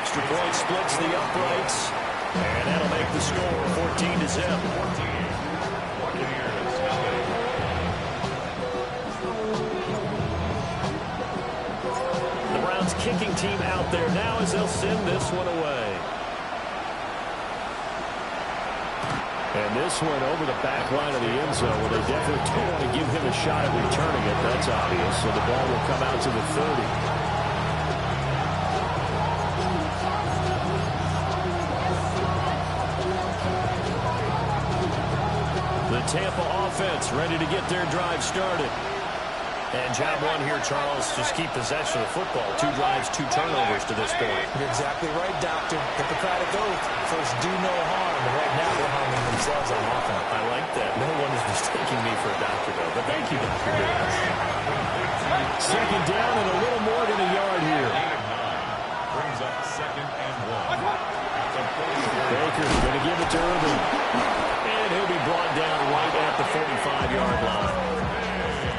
Extra point splits the uprights, and that'll make the score 14-0. The Browns kicking team out there now as they'll send this one away. And this one over the back line of the end zone where they definitely don't want to give him a shot at returning it. That's obvious. So the ball will come out to the 30. The Tampa offense ready to get their drive started. And job one here, Charles, just keep possession of the football. 2 drives, 2 turnovers to this point. You're exactly right, Doctor. Hippocratic oath. First, do no harm. And right now, they're harming themselves on offense. I like that. No one is mistaking me for a doctor, though. But thank you, Dr. Davis. Second down and a little more than a yard here. Brings up 2nd and 1. Baker's going to give it to Irvin. And he'll be brought down right at the 45-yard line.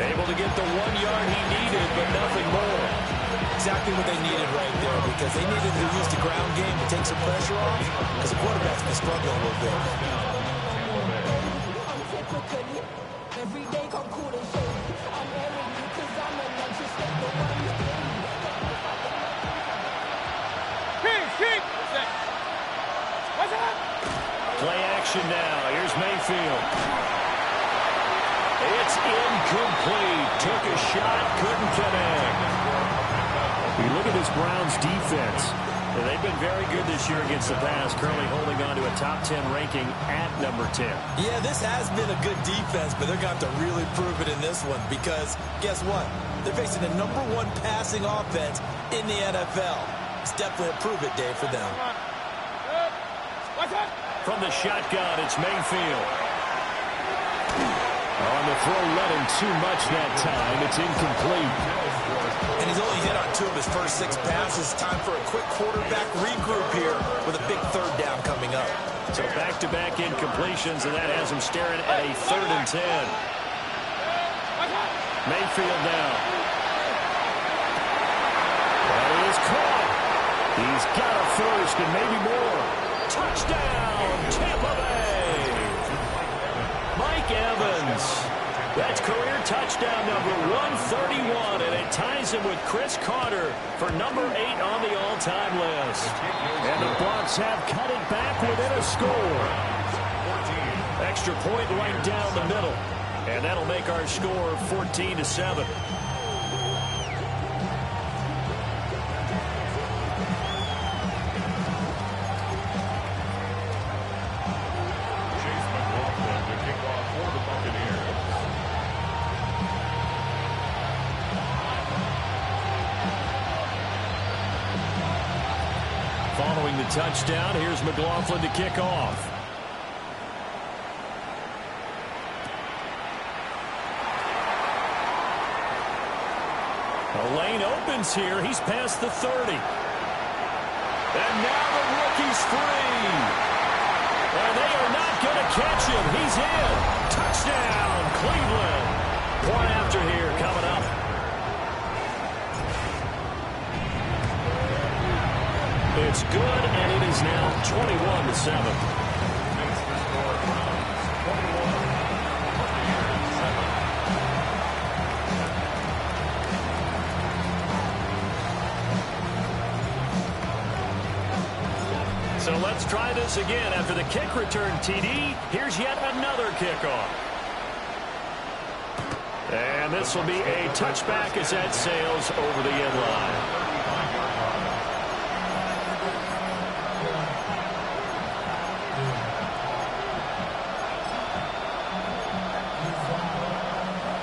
Able to get the 1 yard he needed, but nothing more. Exactly what they needed right there, because they needed to use the ground game to take some pressure off, because the quarterback's been struggling a little bit. Play action now. Here's Mayfield. It's incomplete. Took a shot, couldn't connect. You look at this Browns defense. They've been very good this year against the pass, currently holding on to a top 10 ranking at number 10. Yeah, this has been a good defense, but they're going to have to really prove it in this one because, guess what? They're facing the #1 passing offense in the NFL. It's definitely a prove-it day for them. From the shotgun, it's Mayfield. On the throw, let him too much that time. It's incomplete. And he's only hit on 2 of his first 6 passes. Time for a quick quarterback regroup here with a big 3rd down coming up. So back-to-back incompletions, and that has him staring at a 3rd and 10. Mayfield now. That is caught. He's got a first and maybe more. Touchdown, Tampa Bay. Mike Evans. That's career touchdown number 131, and it ties him with Chris Carter for number 8 on the all-time list. And the Bucs have cut it back within a score. Extra point right down the middle, and that'll make our score 14-7. Following the touchdown, here's McLaughlin to kick off. A lane opens here. He's past the 30. And now the rookie's free. And they are not going to catch him. He's in. Touchdown, Cleveland. Point after here coming up. It's good, and it is now 21-7. So let's try this again. After the kick return TD, here's yet another kickoff. And this will be a touchback as that sails over the end line.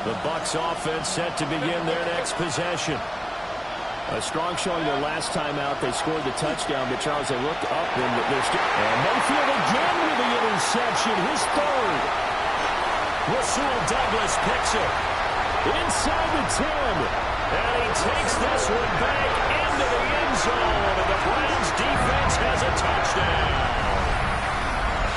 The Bucs offense set to begin their next possession. A strong showing their last time out. They scored the touchdown, but Charles, they looked up and they're still. And Mayfield again with the interception, his 3rd. Rasul Douglas picks it inside the 10, and he takes this one back into the end zone, and the Browns defense has a touchdown.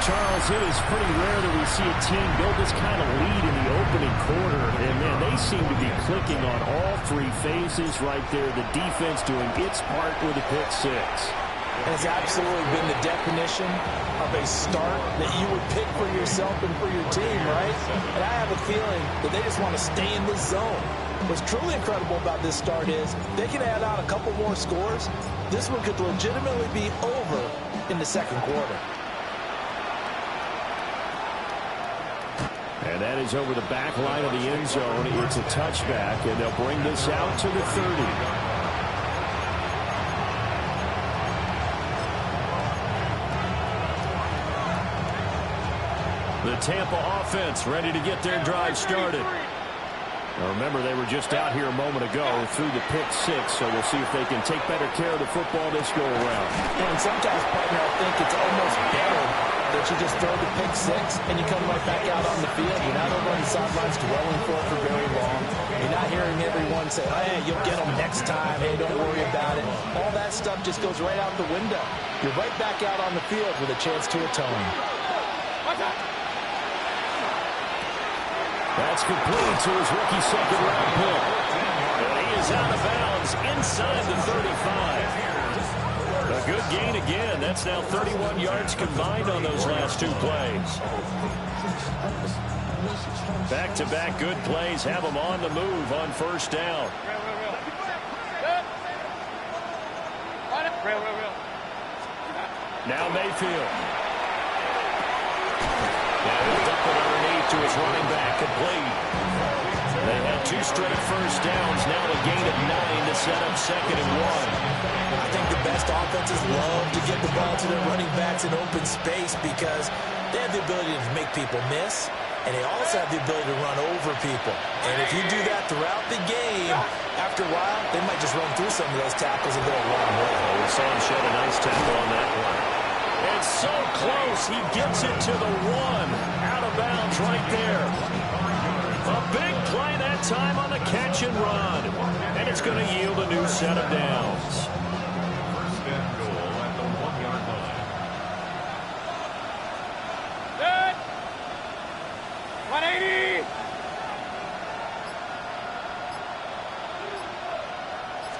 Charles, it is pretty rare that we see a team build this kind of lead in the opening quarter. And, man, they seem to be clicking on all 3 phases right there. The defense doing its part with a pick 6. And it's absolutely been the definition of a start that you would pick for yourself and for your team, right? And I have a feeling that they just want to stay in this zone. What's truly incredible about this start is they can add on a couple more scores. This one could legitimately be over in the second quarter. And that is over the back line of the end zone. It's a touchback, and they'll bring this out to the 30. The Tampa offense ready to get their drive started. Now remember, they were just out here a moment ago through the pick six, so we'll see if they can take better care of the football this go-around. And sometimes, partner, I think it's almost better that you just throw the pick six and you come right back out on the field. You're not over on the sidelines dwelling for it for very long. You're not hearing everyone say, hey, you'll get them next time. Hey, don't worry about it. All that stuff just goes right out the window. You're right back out on the field with a chance to atone. That's complete to his rookie second-round pick. And he is out of bounds inside the 35. A good gain again. That's now 31 yards combined on those last two plays. Back-to-back good plays have them on the move on first down. Now Mayfield. And dump it underneath to his running back, complete. They had two straight first downs. Now a gain of 9 to set up 2nd and 1. I think the best offenses love to get the ball to their running backs in open space because they have the ability to make people miss, and they also have the ability to run over people. And if you do that throughout the game, after a while, they might just run through some of those tackles and go a long way. We saw him shed a nice tackle on that one. It's so close. He gets it to the 1. Out of bounds right there. A big play that time on the catch and run. And it's going to yield a new set of downs. First and goal at the 1-yard line. Good. 180.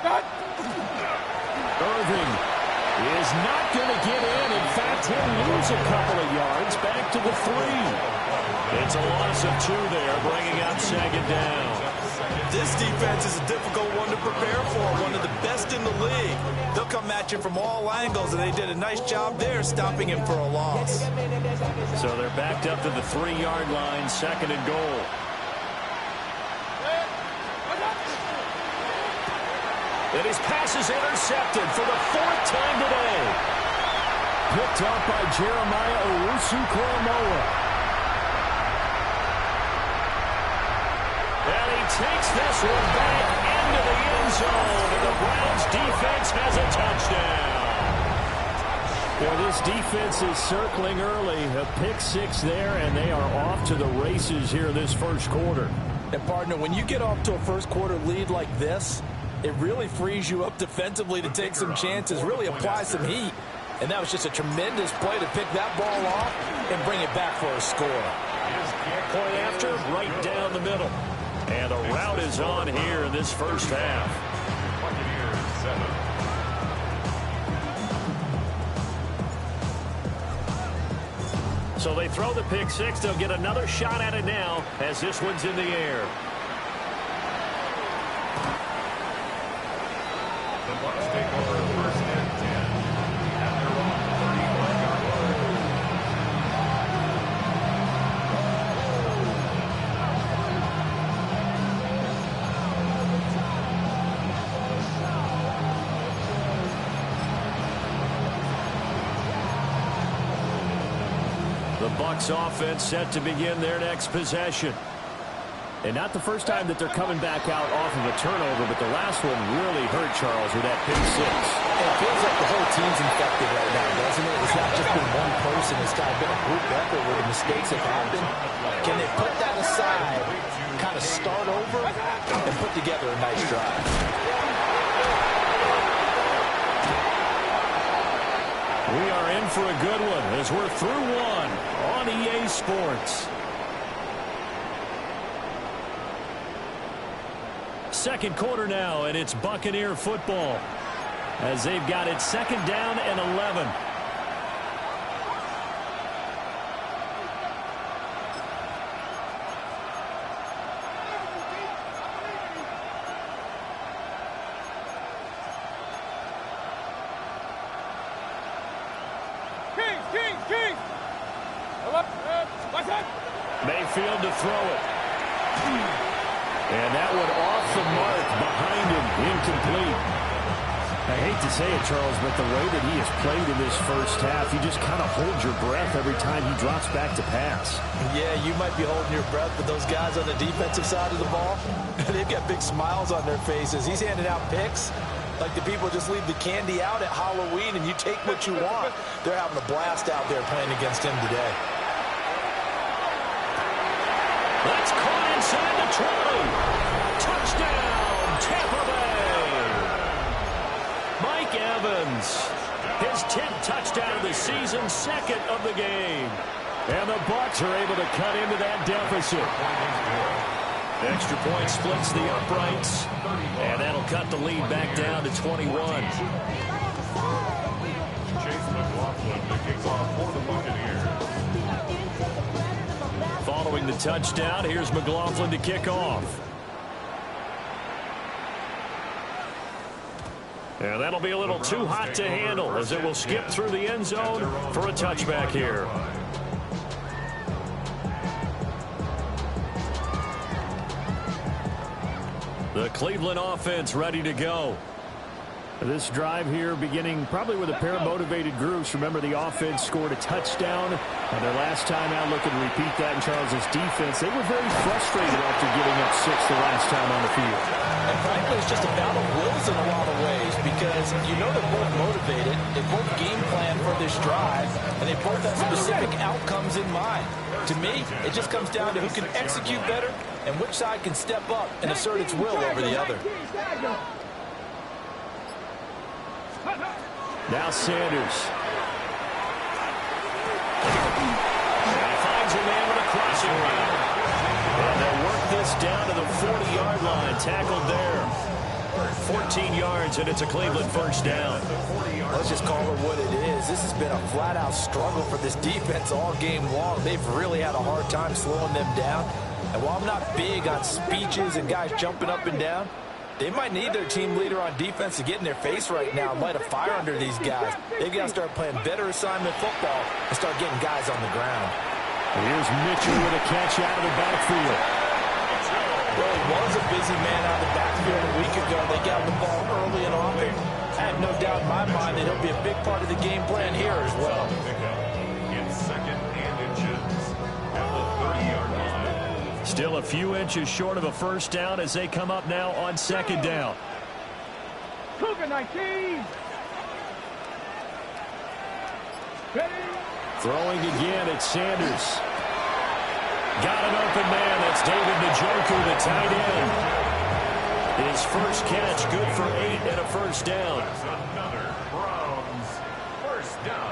Start. Irving is not going to get in. In fact, he'll lose a couple of yards back to the 3. It's a loss of 2 there, bringing up 2nd down. This defense is a difficult one to prepare for, one of the best in the league. They'll come at you from all angles, and they did a nice job there stopping him for a loss. So they're backed up to the 3-yard line, 2nd and goal. And his pass is intercepted for the 4th time today. Picked up by Jeremiah Owusu-Koramoah. And he takes this one back into the end zone. And the Browns defense has a touchdown. Well, this defense is circling early. A pick 6 there, and they are off to the races here this first quarter. And, partner, when you get off to a first quarter lead like this, it really frees you up defensively to take some chances, really apply some heat. And that was just a tremendous play to pick that ball off and bring it back for a score. Point after, right down the middle. And the route is on here in this first half. So they throw the pick 6. They'll get another shot at it now as this one's in the air. The Bucs take over 1st and 10 at their own 31-yard line. The Bucs offense set to begin their next possession. And not the first time that they're coming back out off of a turnover, but the last one really hurt Charles with that pick 6. It feels like the whole team's infected right now, doesn't it? It's not just been one person. It's kind of been a group effort where the mistakes have happened. Can they put that aside, kind of start over, and put together a nice drive? We are in for a good one as we're through one on EA Sports. Second quarter now, and it's Buccaneer football. as they've got it 2nd down and 11. Mayfield to throw it. And that one off the mark behind him, incomplete. I hate to say it, Charles, but the way that he has played in this first half, you just kind of hold your breath every time he drops back to pass. Yeah, you might be holding your breath, but those guys on the defensive side of the ball, they've got big smiles on their faces. He's handing out picks like the people just leave the candy out at Halloween and you take what you want. They're having a blast out there playing against him today. That's caught inside the 20. Touchdown, Tampa Bay. Mike Evans, his 10th touchdown of the season, 2nd of the game. And the Bucs are able to cut into that deficit. Extra point splits the uprights, and that'll cut the lead back down to 21. Chase McLaughlin, the kickoff for the Buccaneers. Following the touchdown, here's McLaughlin to kick off. And that'll be a little too hot to handle as it will skip through the end zone for a touchback here. The Cleveland offense ready to go. This drive here beginning probably with a pair of motivated groups. Remember, the offense scored a touchdown. And their last time out, looking to repeat that in Charles's defense. They were very frustrated after giving up 6 the last time on the field. And frankly, it's just a battle of wills in a lot of ways because you know they're both motivated. They both game plan for this drive, and they both have specific outcomes in mind. To me, it just comes down to who can execute better and which side can step up and assert its will over the other. Now Sanders. Now finds a man with a crossing route. And they'll work this down to the 40-yard line. Tackled there. 14 yards, and it's a Cleveland first down. Let's just call it what it is. This has been a flat-out struggle for this defense all game long. They've really had a hard time slowing them down. And while I'm not big on speeches and guys jumping up and down, they might need their team leader on defense to get in their face right now and light a fire under these guys. They've got to start playing better assignment football and start getting guys on the ground. Here's Mitchell with a catch out of the backfield. Well, he was a busy man out of the backfield a week ago. They got the ball early and often. I have no doubt in my mind that he'll be a big part of the game plan here as well. In 2nd and inches at the 30-yard line. Still a few inches short of a first down as they come up now on 2nd down. Cougar 19. Throwing again, it's Sanders. Got an open man. That's David Njoku, the tight end. His first catch, good for 8 and a first down. That's another Browns first down.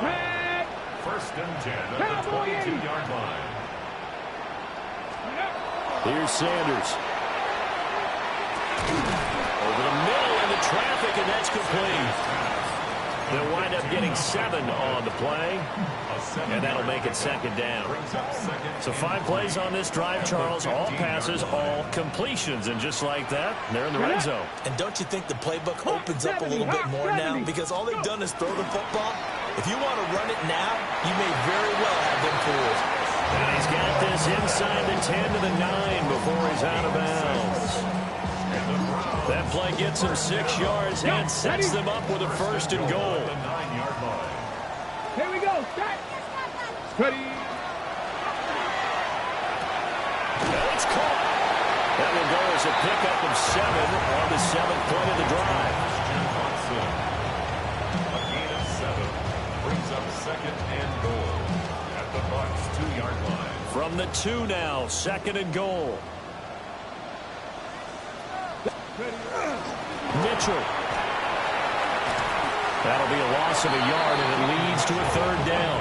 1st and 10 at the 22-yard line. Here's Sanders. Over the middle into traffic, and that's complete. They'll wind up getting 7 on the play, and that'll make it 2nd down. So 5 plays on this drive, Charles. All passes, all completions, and just like that, they're in the red zone. And don't you think the playbook opens up a little bit more now? Because all they've done is throw the football. If you want to run it now, you may very well have them fooled. And he's got this inside the 10 to the 9 before he's out of bounds. That play gets him 6 yards and sets them up with a 1st and goal. Here we go. Set. Ready. It's caught. That will go as a pickup of 7 on the 7th play of the drive. A gain of 7 brings up 2nd and goal at the Bucs 2-yard line. From the 2 now, 2nd and goal. Mitchell. That'll be a loss of a yard, and it leads to a 3rd down.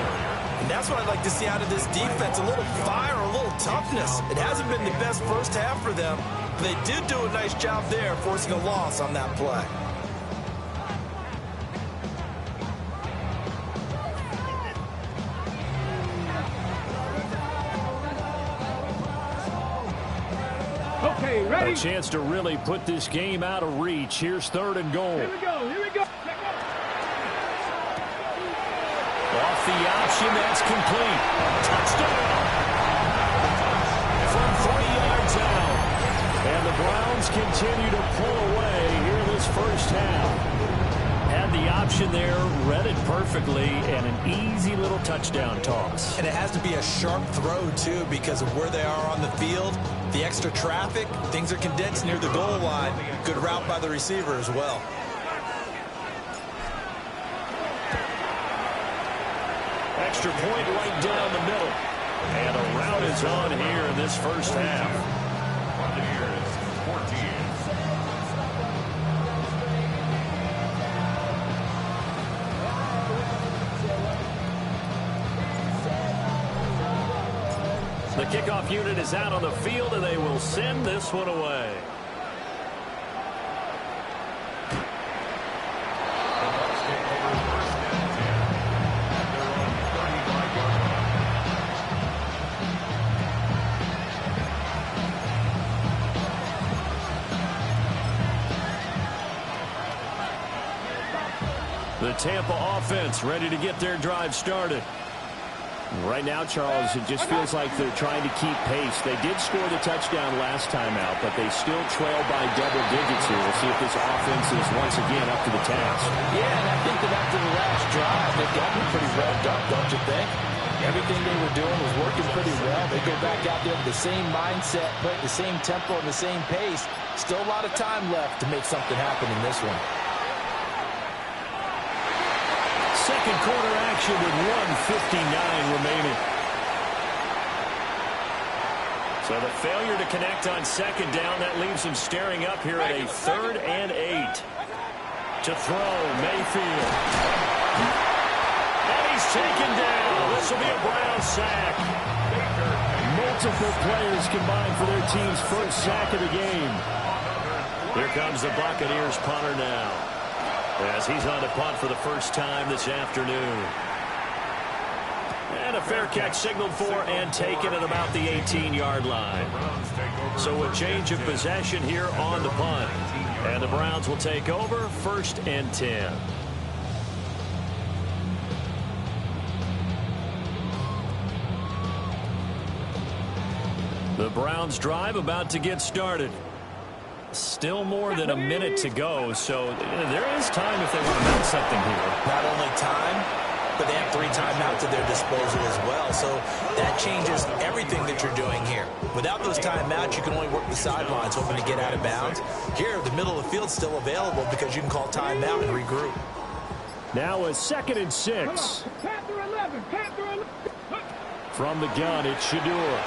And that's what I'd like to see out of this defense, a little fire, a little toughness. It hasn't been the best first half for them, but they did do a nice job there forcing a loss on that play. Okay, ready? A chance to really put this game out of reach. Here's 3rd and goal. Here we go, here we go. Off the option, that's complete. Touchdown! From 40 yards out. And the Browns continue to pull away here this first half. Had the option there, read it perfectly, and an easy little touchdown toss. And it has to be a sharp throw, too, because of where they are on the field. The extra traffic, things are condensed near the goal line. Good route by the receiver as well. Extra point right down the middle. And a route is on here in this first half. Buccaneers, 14. The kickoff unit is out on the field, and they will send this one away. The Tampa offense ready to get their drive started. Right now, Charles, it just feels like they're trying to keep pace. They did score the touchdown last time out, but they still trail by double digits here. We'll see if this offense is once again up to the task. Yeah, and I think that after the last drive, they've gotten pretty revved up, don't you think? Everything they were doing was working pretty well. They go back out there with the same mindset, play at the same tempo and the same pace. Still a lot of time left to make something happen in this one. Second quarter action with 1:59 remaining. So the failure to connect on second down, that leaves him staring up here at a 3rd and 8. To throw, Mayfield. And he's taken down. This will be a Brown sack. Multiple players combined for their team's first sack of the game. Here comes the Buccaneers punter now, as he's on to punt for the first time this afternoon. And a fair catch signaled for and taken at about the 18-yard line. So a change of possession here on the punt. And the Browns will take over 1st and 10. The Browns drive about to get started. Still more than a minute to go, so there is time if they want to mount something here. Not only time, but they have 3 timeouts at their disposal as well. So that changes everything that you're doing here. Without those timeouts, you can only work the sidelines, hoping to get out of bounds. Here, the middle of the field's still available because you can call timeout and regroup. Now a 2nd and 6. Panther 11, Panther 11. From the gun, it's Shador.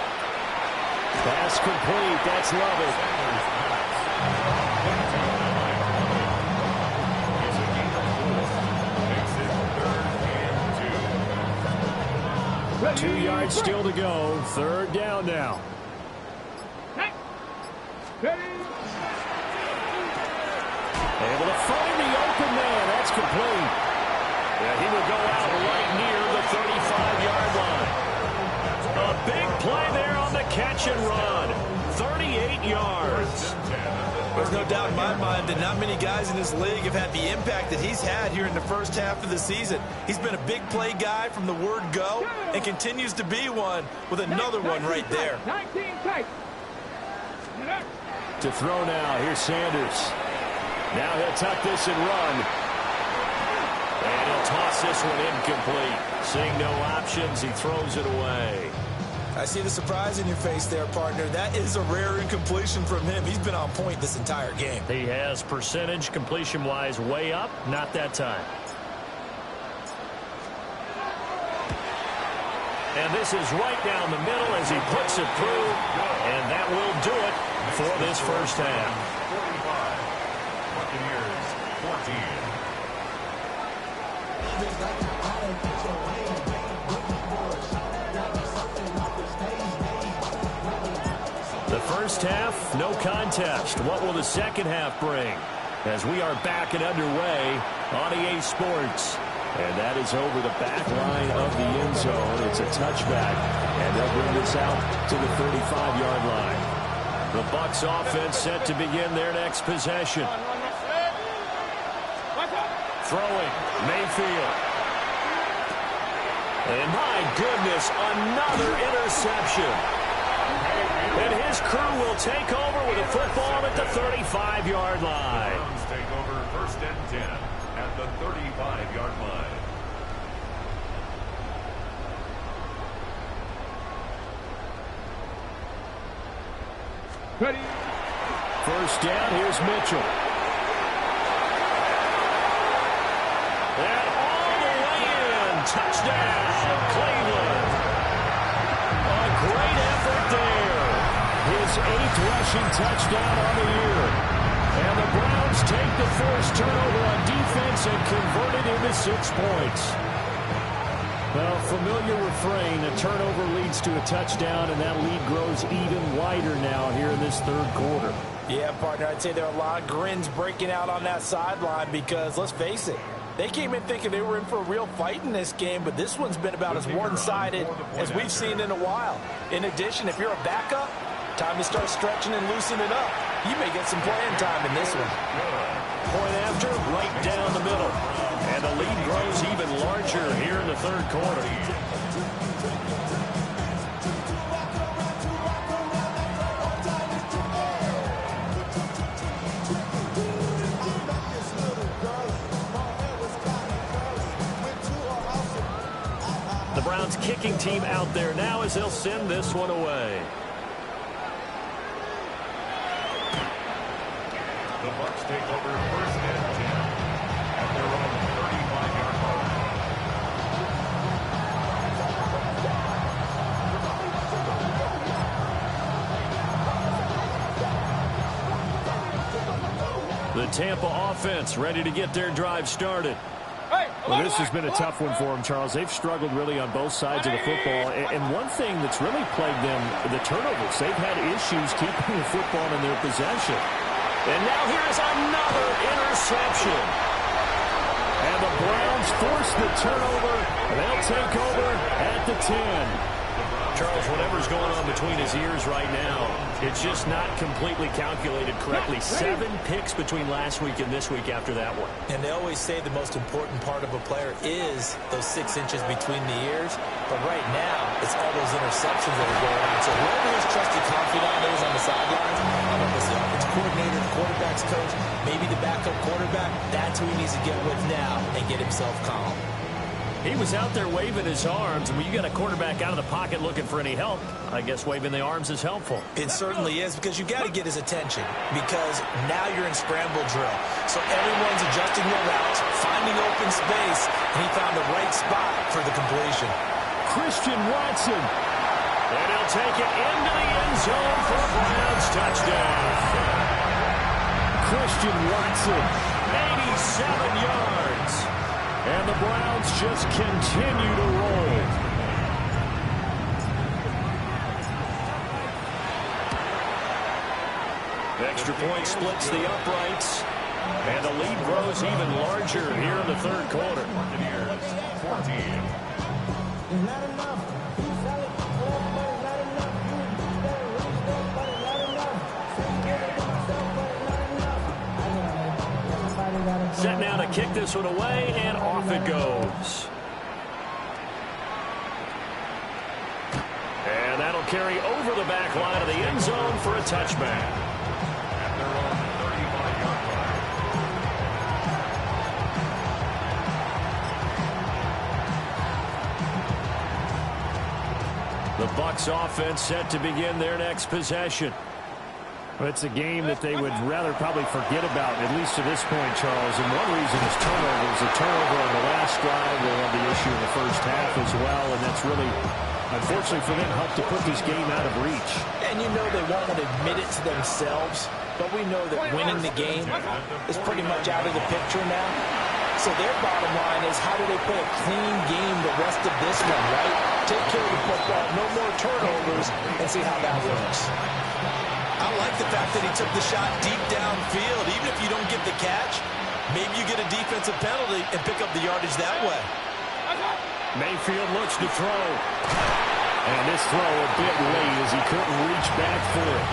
Pass complete. That's Lovett. 2 yards still to go. 3rd down now. Able to find the open man. That's complete. Yeah, he will go out right near the 35-yard line. A big play there on the catch and run. 38 yards. There's no doubt in my mind that not many guys in this league have had the impact that he's had here in the first half of the season. He's been a big play guy from the word go and continues to be one with another one right there. 19 tight. To throw now. Here's Sanders. Now he'll tuck this and run. And he'll toss this one incomplete. Seeing no options, he throws it away. I see the surprise in your face there, partner. That is a rare incompletion from him. He's been on point this entire game. He has percentage completion-wise way up. Not that time. And this is right down the middle as he puts it through. And that will do it for this first half. 45. Buccaneers, 14. The first half, no contest. What will the second half bring? As we are back and underway on EA Sports. And that is over the back line of the end zone. It's a touchback. And they'll bring this out to the 35-yard line. The Bucs offense set to begin their next possession. Throwing, Mayfield. And my goodness, another interception. And his crew will take over with a football at the 35-yard line. Browns take over 1st and 10 at the 35-yard line. Ready. First down, here's Mitchell. And all the way in. Touchdown, Cleveland. A great effort there. His 8th rushing touchdown on the year. And the Browns take the forced turnover on defense and convert it into 6 points. Well, familiar refrain, a turnover leads to a touchdown, and that lead grows even wider now here in this 3rd quarter. Yeah, partner, I'd say there are a lot of grins breaking out on that sideline because, let's face it, they came in thinking they were in for a real fight in this game, but this one's been about as one-sided as we've seen in a while. In addition, if you're a backup, time to start stretching and loosening up. You may get some playing time in this one. Point after, right down the middle. And the lead grows even larger here in the 3rd quarter. The Browns kicking team out there now as they'll send this one away. The Bucs take over 1st and 10 at their own 35-yard line. The Tampa offense ready to get their drive started. Well, this has been a tough one for them, Charles. They've struggled really on both sides of the football. And one thing that's really plagued them, the turnovers. They've had issues keeping the football in their possession. And now here's another interception. And the Browns force the turnover. They'll take over at the 10. Charles, whatever's going on between his ears right now, it's just not completely calculated correctly. 7 picks between last week and this week after that one. And they always say the most important part of a player is those 6 inches between the ears. But right now, it's all those interceptions that are going on. So whoever his trusted confidant is on the sidelines, I don't know if it's the offense coordinator, the quarterback's coach, maybe the backup quarterback, that's who he needs to get with now and get himself calm. He was out there waving his arms, and when you got a quarterback out of the pocket looking for any help, I guess waving the arms is helpful. It certainly is, because you got to get his attention, because now you're in scramble drill. So everyone's adjusting their routes, finding open space, and he found the right spot for the completion. Christian Watson. And he'll take it into the end zone for a Browns touchdown. Christian Watson, 87 yards. And the Browns just continue to roll. Extra point splits the uprights. And the lead grows even larger here in the 3rd quarter. 14. Set now to kick this one away, and off it goes. And that'll carry over the back line of the end zone for a touchback. At their own 35-yard line. The Bucs offense set to begin their next possession. Well, it's a game that they would rather probably forget about, at least to this point, Charles. And one reason is turnovers. A turnover on the last drive, they had the issue in the first half as well, and that's really, unfortunately for them, helped to put this game out of reach. And you know they won't admit it to themselves, but we know that winning the game is pretty much out of the picture now. So their bottom line is, how do they play a clean game the rest of this one, right? Take care of the football, no more turnovers, and see how that works. I like the fact that he took the shot deep downfield. Even if you don't get the catch, maybe you get a defensive penalty and pick up the yardage that way. Mayfield looks to throw. And this throw a bit late as he couldn't reach back for it.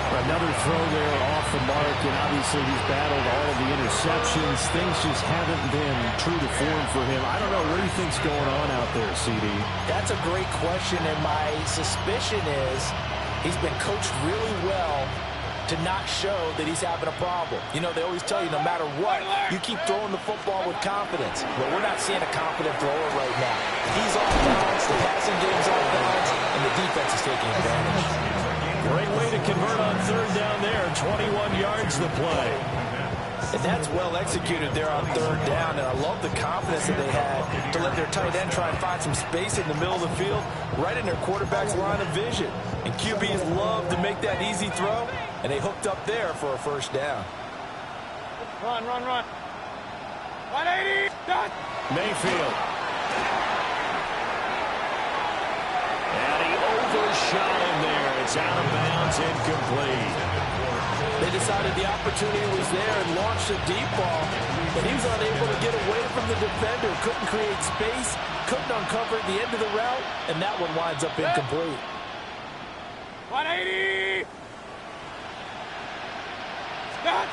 Another throw there off the mark, and obviously he's battled all of the interceptions. Things just haven't been true to form for him. I don't know what he thinks going on out there, CD. That's a great question, and my suspicion is he's been coached really well to not show that he's having a problem. You know, they always tell you no matter what, you keep throwing the football with confidence. Well, we're not seeing a confident thrower right now. He's off balance, the passing game's off balance, and the defense is taking advantage. Great way to convert on third down there. 21 yards the play. And that's well executed there on third down, and I love the confidence that they had to let their tight end try and find some space in the middle of the field, right in their quarterback's line of vision. And QBs love to make that easy throw, and they hooked up there for a first down. Run. 180. Done. Mayfield. And he overshot him there. It's out of bounds, incomplete. They decided the opportunity was there and launched a deep ball, but he was unable to get away from the defender, couldn't create space, couldn't uncover the end of the route, and that one winds up incomplete. 180. Stop.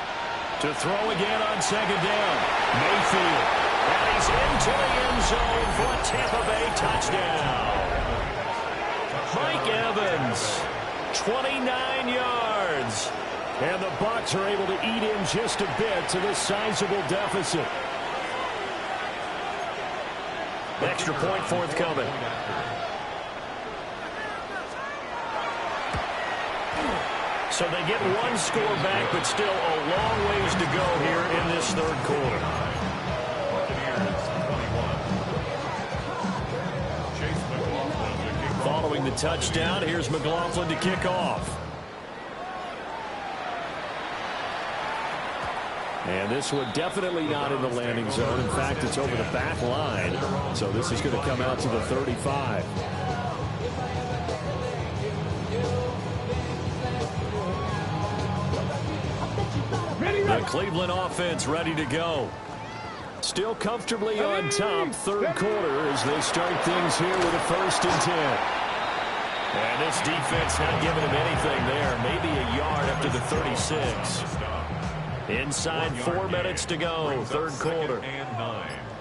To throw again on second down. Mayfield. And he's into the end zone for a Tampa Bay touchdown. Mike Evans, 29 yards. And the Bucs are able to eat in just a bit to this sizable deficit. Extra point forthcoming. So they get one score back, but still a long ways to go here in this third quarter. Following the touchdown, here's McLaughlin to kick off. And this one definitely not in the landing zone. In fact, it's over the back line. So this is going to come out to the 35. The Cleveland offense ready to go. Still comfortably on top, third quarter as they start things here with a 1st and 10. And this defense not giving him anything there. Maybe a yard up to the 36. Inside 4 minutes to go, third quarter.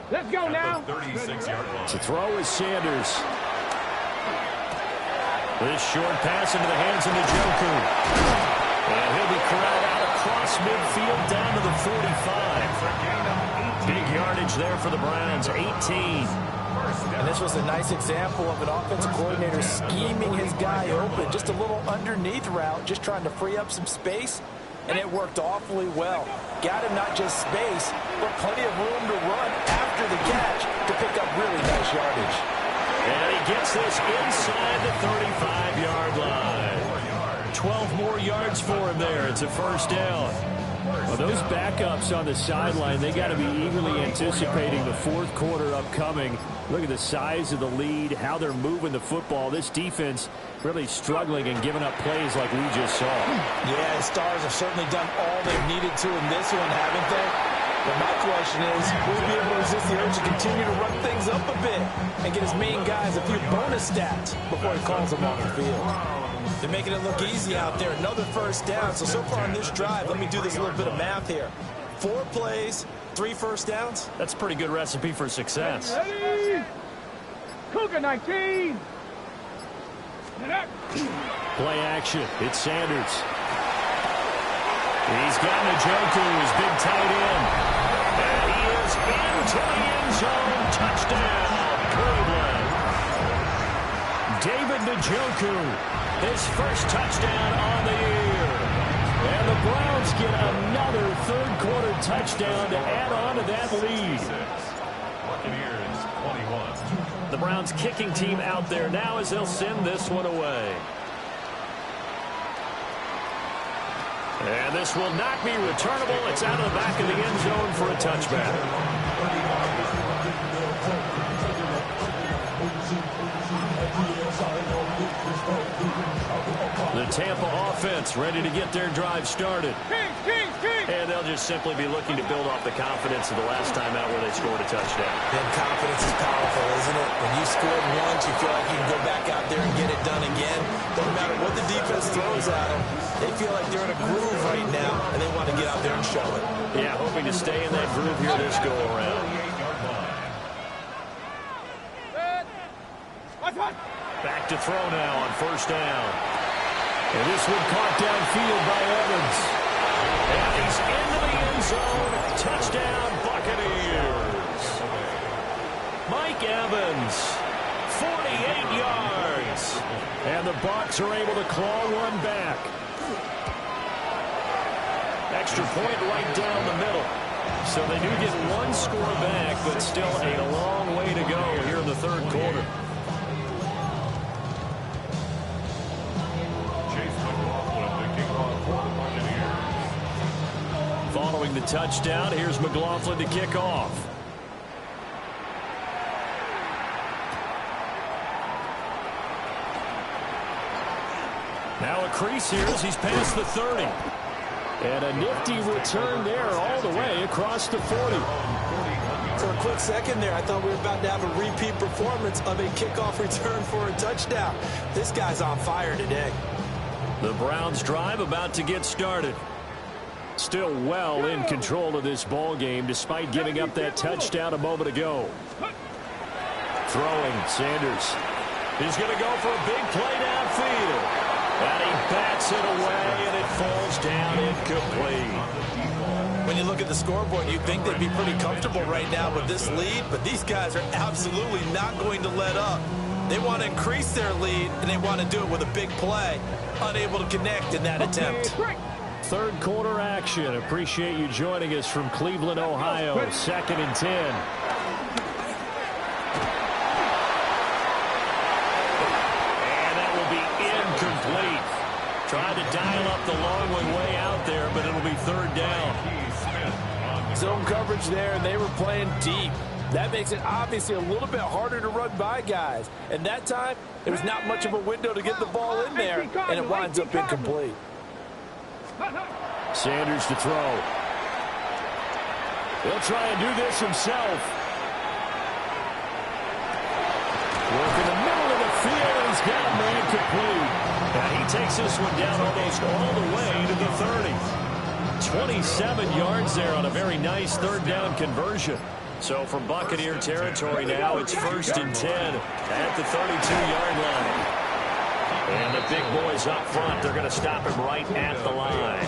Let's go now. To throw is Sanders. This short pass into the hands of Njoku. And he'll be corralled out across midfield down to the 45. Big yardage there for the Browns, 18. And this was a nice example of an offensive coordinator scheming his guy open. Just a little underneath route, just trying to free up some space. And it worked awfully well. Got him not just space, but plenty of room to run after the catch to pick up really nice yardage. And he gets this inside the 35-yard line. 12 more yards for him there. It's a first down. Well, those backups on the sideline, they got to be eagerly anticipating the fourth quarter upcoming. Look at the size of the lead, how they're moving the football. This defense really struggling and giving up plays like we just saw. Yeah, the Stars have certainly done all they've needed to in this one, haven't they? But my question is, will we be able to resist the urge to continue to run things up a bit and get his main guys a few bonus stats before he calls them off the field? They're making it look easy out there. Another first down. So far on this drive, let me do this little bit of math here. 4 plays, 3 first downs. That's a pretty good recipe for success. Ready. Cougar 19. Play action. It's Sanders. He's got Njoku, his big tight end. And he is into the end zone. Touchdown, Cleveland. David Njoku, his first touchdown on the year. And the Browns get another third quarter touchdown to add on to that lead. Buccaneers 21. The Browns kicking team out there now as they'll send this one away. And this will not be returnable. It's out of the back of the end zone for a touchback. The Tampa offense ready to get their drive started. And they'll just simply be looking to build off the confidence of the last time out where they scored a touchdown. And confidence is powerful, isn't it? When you scored once, you feel like you can go back out there and get it done again. No matter what the defense throws at them, they feel like they're in a groove right now, and they want to get out there and show it. Yeah, hoping to stay in that groove here this go-around. Back to throw now on first down. And this one caught downfield by Evans. And he's into the end zone. Touchdown, Buccaneers. Mike Evans, 48 yards. And the Bucs are able to claw one back. Extra point right down the middle. So they do get one score back, but still a long way to go here in the third quarter. Following the touchdown, here's McLaughlin to kick off. Now a crease here as he's past the 30. And a nifty return there all the way across the 40. For a quick second there, I thought we were about to have a repeat performance of a kickoff return for a touchdown. This guy's on fire today. The Browns drive about to get started. Still well in control of this ball game despite giving up that touchdown a moment ago. Throwing, Sanders. He's going to go for a big play downfield. And he bats it away, and it falls down incomplete. When you look at the scoreboard, you'd think they'd be pretty comfortable right now with this lead, but these guys are absolutely not going to let up. They want to increase their lead, and they want to do it with a big play. Unable to connect in that attempt. Third quarter action. Appreciate you joining us from Cleveland, Ohio. 2nd and 10. And that will be incomplete. Tried to dial up the long way out there, but it'll be third down. Zone coverage there, and they were playing deep. That makes it obviously a little bit harder to run by guys. And that time, there was not much of a window to get the ball in there, and it winds up incomplete. Sanders to throw. He'll try and do this himself. Work in the middle of the field, and he's got a man complete. And he takes this one down almost all the way to the 30. 27 yards there on a very nice third down conversion. So from Buccaneer territory now, it's 1st and 10 at the 32-yard line. And the big boys up front, they're going to stop him right at the line.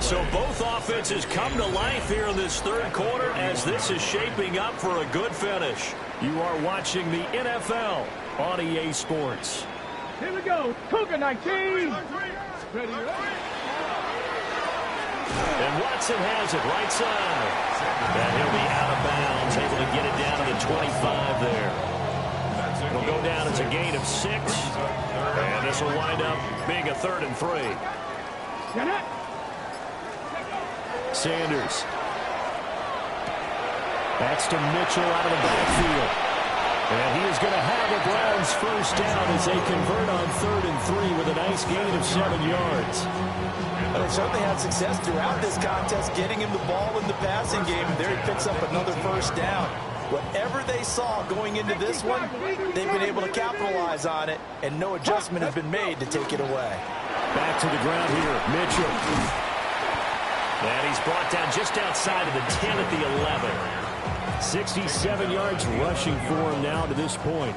So both offenses come to life here in this third quarter as this is shaping up for a good finish. You are watching the NFL on EA Sports. Here we go. Cougar 19. Ready. And Watson has it right side. And he'll be out of bounds, able to get it down to the 25 there. It'll go down as a gain of 6. And this will wind up being a 3rd and 3. Sanders. That's to Mitchell out of the backfield. And he is going to have the Browns first down as they convert on 3rd and 3 with a nice gain of 7 yards. But they certainly had success throughout this contest, getting him the ball in the passing game, and there he picks up another first down. Whatever they saw going into this one, they've been able to capitalize on it, and no adjustment has been made to take it away. Back to the ground here, Mitchell. And he's brought down just outside of the 10 at the 11. 67 yards rushing for him now to this point.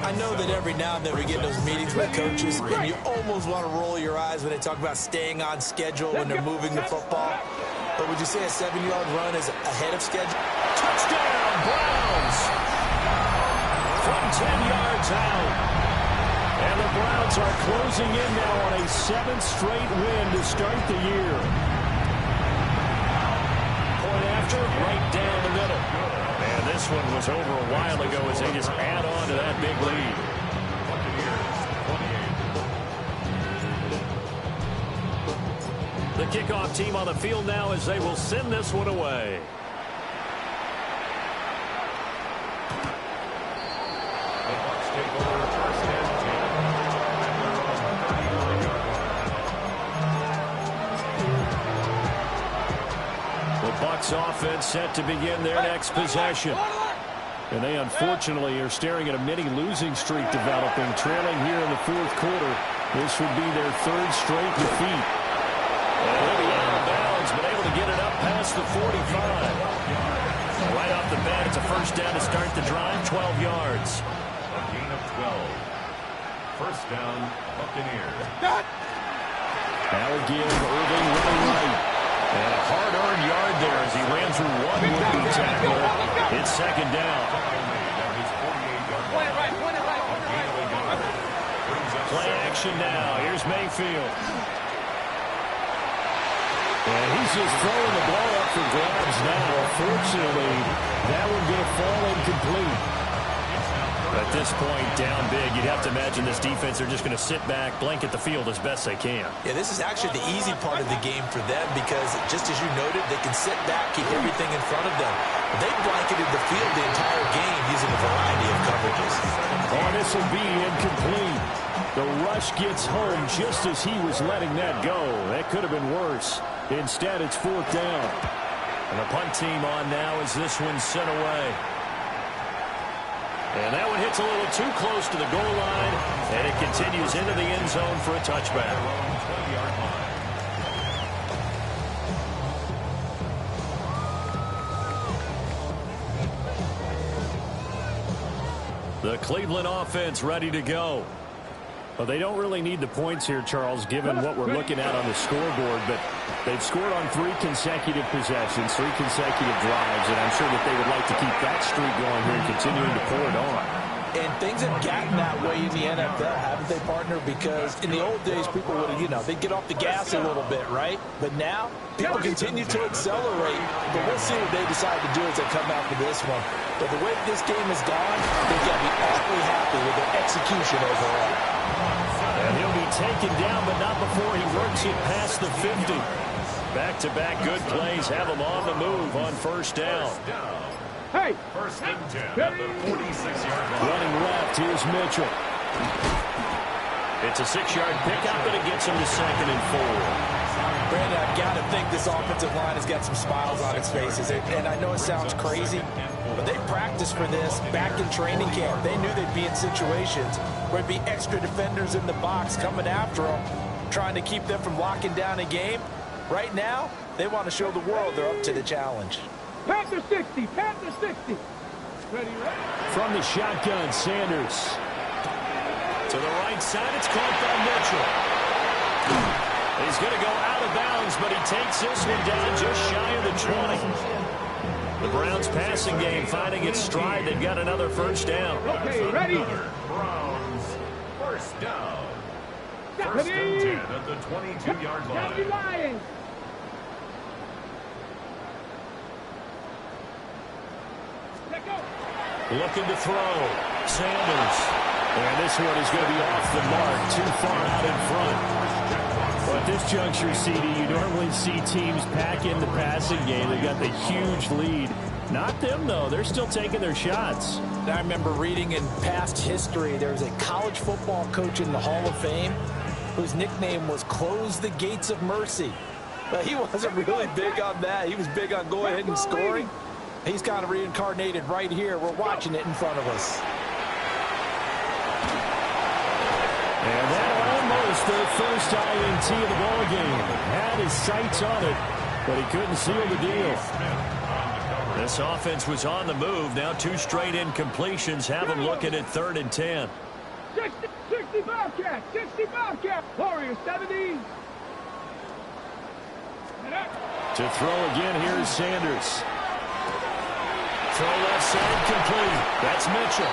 I know that every now and then we get those meetings with coaches, and you almost want to roll your eyes when they talk about staying on schedule when they're moving the football. But would you say a 7-yard run is ahead of schedule? Touchdown, Browns! From 10 yards out. And the Browns are closing in now on a 7th straight win to start the year. Point after, right down the middle. And this one was over a while ago as they just add on to that big lead. The kickoff team on the field now as they will send this one away. Bucs offense set to begin their next possession. And they unfortunately are staring at a mini losing streak developing, trailing here in the fourth quarter. This would be their third straight defeat. And he'll be out of bounds, but able to get it up past the 45. Right off the bat, it's a first down to start the drive, 12 yards. A gain of 12. First down, Buccaneers. Now again, Irving running right. And a hard-earned yard there as he ran through one would-be tackler. It's second down. Play action now. Here's Mayfield. And he's just throwing the ball up for grabs now. Fortunately, that one going to fall incomplete. At this point, down big, you'd have to imagine this defense are just going to sit back, blanket the field as best they can. Yeah, this is actually the easy part of the game for them because, just as you noted, they can sit back, keep everything in front of them. They blanketed the field the entire game using a variety of coverages. Oh, this will be incomplete. The rush gets home just as he was letting that go. That could have been worse. Instead, it's fourth down. And the punt team on now as this one's sent away. And that one hits a little too close to the goal line, and it continues into the end zone for a touchback. The Cleveland offense ready to go. Well, they don't really need the points here, Charles, given what we're looking at on the scoreboard, but they've scored on 3 consecutive possessions, 3 consecutive drives, and I'm sure that they would like to keep that streak going here and continuing to pour it on. And things have gotten that way in the NFL, haven't they, partner? Because in the old days, people would have, they'd get off the gas a little bit, right? But now, people continue to accelerate. But we'll see what they decide to do as they come after this one. But the way this game has gone, they've got to be awfully happy with their execution overall. And he'll be taken down, but not before he works it past the 50. Back-to-back good plays have him on the move on first down. Hey! First and 10 at the 46-yard line. Running left, here's Mitchell. It's a 6-yard pickup, but it gets him to second and 4. Brandon, I've got to think this offensive line has got some smiles on its faces. And I know it sounds crazy, but they practiced for this back in training camp. They knew they'd be in situations where there'd be extra defenders in the box coming after them, trying to keep them from locking down a game. Right now, they want to show the world they're up to the challenge. Panther 60, Panther 60. Ready? From the shotgun, Sanders. To the right side, it's caught by Mitchell. He's going to go out of bounds, but he takes this one down just shy of the 20. The Browns passing game finding its stride. They've got another first down. Okay, ready? Browns, first down. First and 10 at the 22-yard line. Lions. Looking to throw. Sanders. And this one is going to be off the mark. Too far out in front. Well, at this juncture, CD, you normally see teams pack in the passing game. They've got the huge lead. Not them, though. They're still taking their shots. I remember reading in past history, there was a college football coach in the Hall of Fame whose nickname was Close the Gates of Mercy. But he wasn't really big on that. He was big on going ahead and scoring. He's kind of reincarnated right here. We're watching it in front of us. And that almost their first INT of the ball game. Had his sights on it, but he couldn't seal the deal. This offense was on the move. Now 2 straight incompletions have them looking at 3rd and 10. 60 Bobcat, 60 Bobcat. Warriors 70. To throw again, here's Sanders. Throw left side complete. That's Mitchell.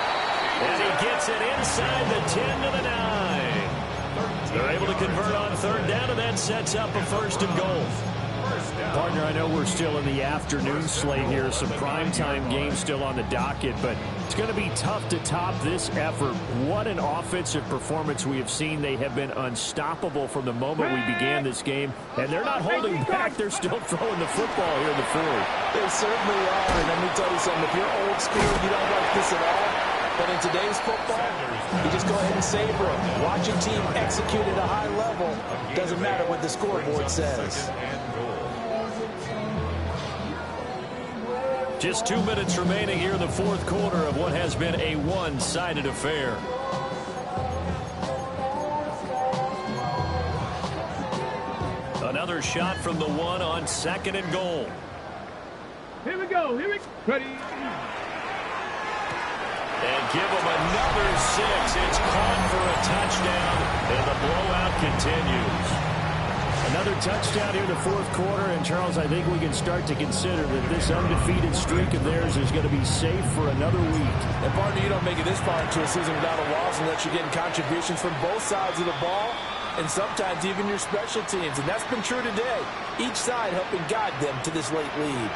And he gets it inside the 10 to the 9. They're able to convert on 3rd down, and that sets up a 1st and goal. Partner, I know we're still in the afternoon slate here. Some primetime games still on the docket, but it's going to be tough to top this effort. What an offensive performance we have seen. They have been unstoppable from the moment we began this game, and they're not holding back. They're still throwing the football here in the 4th. They certainly are, and let me tell you something. If you're old school, you don't like this at all. But in today's football, you just go ahead and savor it. Watch a team execute at a high level. Doesn't matter what the scoreboard says. Just 2 minutes remaining here in the fourth quarter of what has been a one-sided affair. Another shot from the one on 2nd and goal. Here we go. Here we go. Ready. And give them another 6. It's caught for a touchdown, and the blowout continues. Another touchdown here in the fourth quarter, and Charles, I think we can start to consider that this undefeated streak of theirs is going to be safe for another week. And partner, you don't make it this far into a season without a loss unless you're getting contributions from both sides of the ball, and sometimes even your special teams, and that's been true today. Each side helping guide them to this late lead.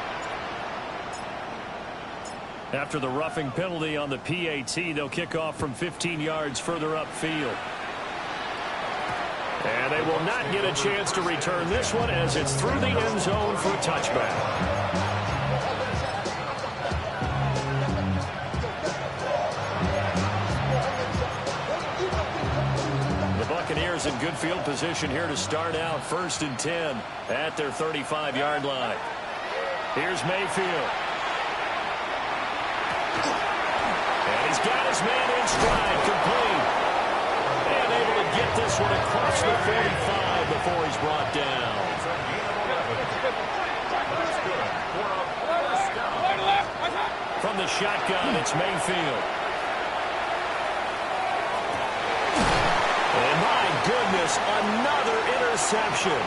After the roughing penalty on the PAT, they'll kick off from 15 yards further upfield. And they will not get a chance to return this one as it's through the end zone for a touchback. The Buccaneers in good field position here to start out 1st and 10 at their 35-yard line. Here's Mayfield. And he's got his man in stride, complete. And able to get this one across the 45 before he's brought down. From the shotgun, it's Mayfield. And my goodness, another interception.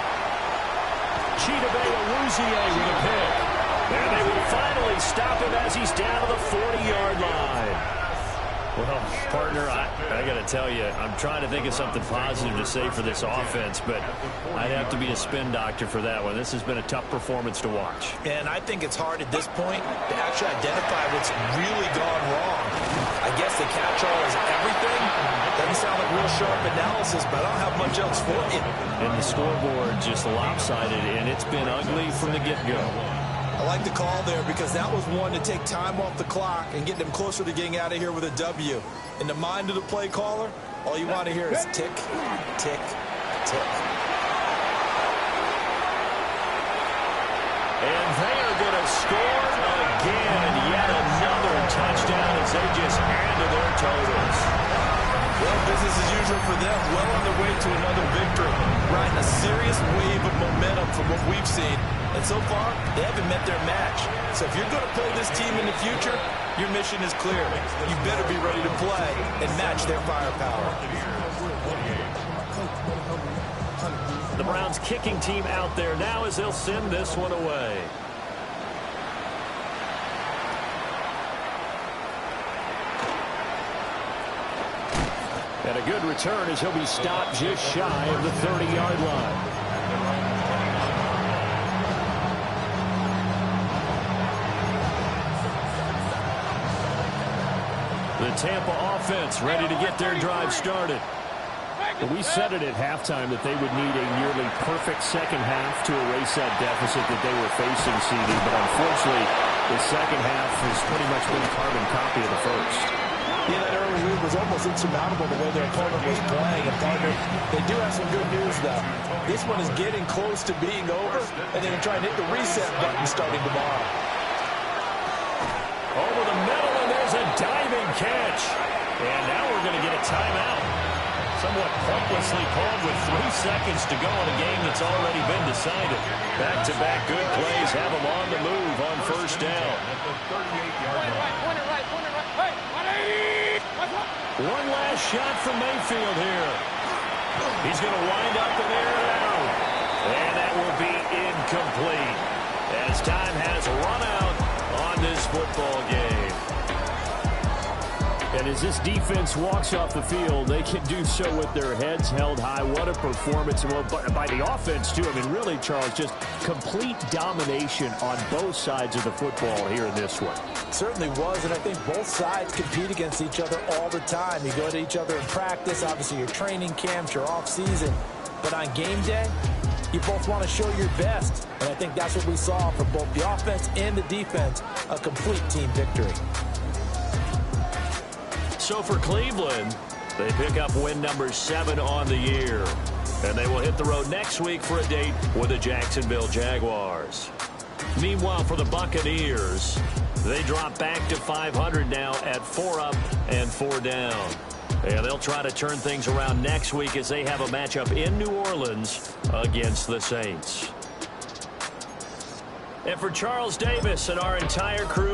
Chidobe Awuzie with a pick. And they will finally stop him as he's down to the 40-yard line. Well, partner, I got to tell you, I'm trying to think of something positive to say for this offense, but I'd have to be a spin doctor for that one. This has been a tough performance to watch. And I think it's hard at this point to actually identify what's really gone wrong. I guess the catch-all is everything. Doesn't sound like real sharp analysis, but I don't have much else for you. And the scoreboard just lopsided, and it's been ugly from the get-go. I like the call there because that was one to take time off the clock and get them closer to getting out of here with a W. In the mind of the play caller, all you want to hear is tick, tick, tick. And they are going to score again. Yet another touchdown as they just add to their totals. Well, business as usual for them. Well on their way to another victory. Riding a serious wave of momentum from what we've seen. And so far, they haven't met their match. So if you're going to play this team in the future, your mission is clear. You better be ready to play and match their firepower. The Browns kicking team out there now as they'll send this one away. And a good return as he'll be stopped just shy of the 30-yard line. The Tampa offense ready to get their drive started. We said it at halftime that they would need a nearly perfect second half to erase that deficit that they were facing, CD. But unfortunately, the second half has pretty much been a carbon copy of the first. Yeah, that early lead was almost insurmountable the way their opponent was playing. And partner, they do have some good news, though. This one is getting close to being over, and they can try and hit the reset button starting tomorrow. Over the middle, and there's a diving catch. And now we're going to get a timeout. Somewhat pointlessly called with 3 seconds to go in a game that's already been decided. Back-to-back good plays have them on the move on first down. One last shot from Mayfield here. He's going to wind up and air it out. And that will be incomplete as time has run out on this football game. And as this defense walks off the field, they can do so with their heads held high. What a performance. Well, by the offense, too. I mean, really, Charles, just complete domination on both sides of the football here in this one. Certainly was, and I think both sides compete against each other all the time. You go to each other in practice, obviously your training camps, your off-season. But on game day, you both want to show your best. And I think that's what we saw from both the offense and the defense, a complete team victory. So for Cleveland, they pick up win number 7 on the year. And they will hit the road next week for a date with the Jacksonville Jaguars. Meanwhile, for the Buccaneers, they drop back to 500 now at 4 up and 4 down. And they'll try to turn things around next week as they have a matchup in New Orleans against the Saints. And for Charles Davis and our entire crew,